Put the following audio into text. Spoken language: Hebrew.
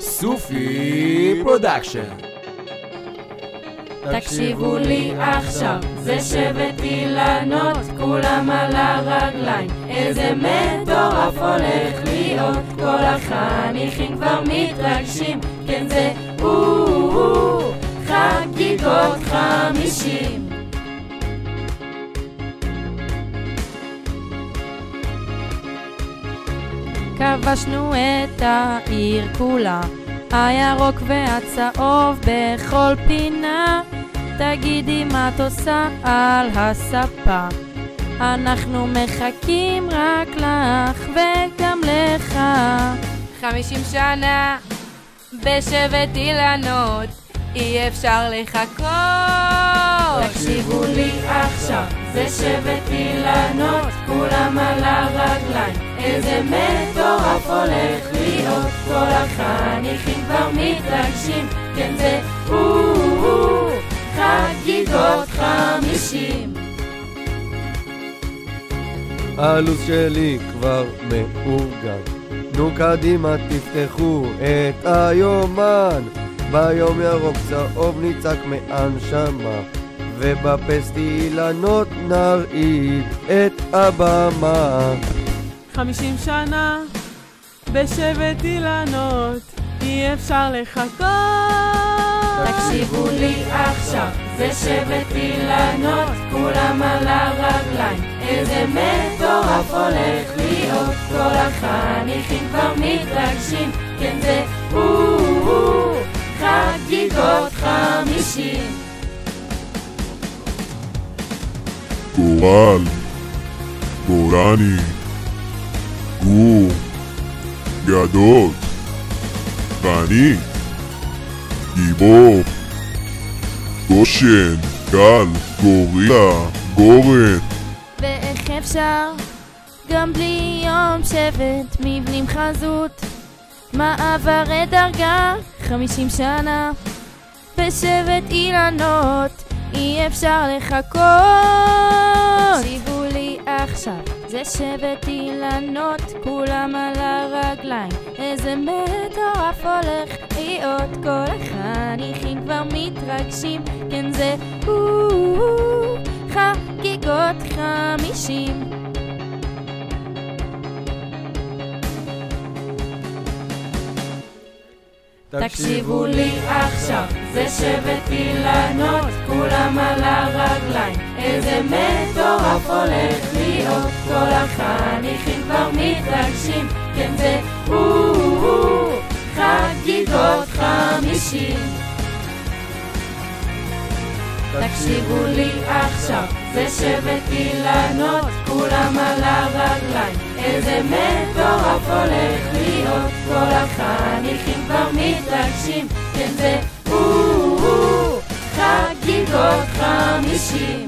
סופי פרודקשן. תקשיבו לי עכשיו, זה שבט אילנות, כולם על הרגליים, איזה מטורף הולך להיות, כל החניכים כבר מתרגשים, כן זה חגיגות 50. כבשנו את העיר כולה, הירוק והצהוב בכל פינה, תגידי מה את עושה על הספה, אנחנו מחכים רק לך וגם לך. 50 שנה בשבט אילנות, אי אפשר לחכות. תקשיבו לי עכשיו, זה שבט אילנות, כולם על הרגליים, איזה מטורף הולך להיות, כל החניכים כבר מתרגשים, כן זה חגיגות 50. הלו"ז שלי כבר מאורגן, נו קדימה תפתחו את היומן, ביום ירוק צהוב ניצק מהנשמה, ובפסטי אילנות נרעיד את הבמה. 50 שנה בשבט אילנות, אי אפשר לחכות. תקשיבו לי עכשיו, זה שבט אילנות, כולם על הרגליים, איזה מטורף הולך להיות, כל החניכים כבר מתרגשים, כן זה חגיגות 50. גורל, גורני, גור, גדות, ואני, גיבור, גושן, גל, גורילה, גורן. ואיך אפשר גם בלי יום שבט, מבנים חזות, מעברי דרגה, 50 שנה בשבט אילנות, אי אפשר לחכות. תקשיבו לי עכשיו, זה שבט אילנות, כולם על הרגליים, איזה מטורף הולך להיות, כל החניכים כבר מתרגשים, כן זה חגיגות 50. תקשיבו לי עכשיו, זה שבט אילנות, כולם על הרגליים, איזה מטורף הולך להיות, כל החניכים כבר מתרגשים, כן זה חגיגות 50. תקשיבו לי עכשיו, זה שבט אילנות, כולם על הרגליים, איזה מטורף הולך להיות, כל החניכים כבר מתרגשים, כן זה חגיגות 50.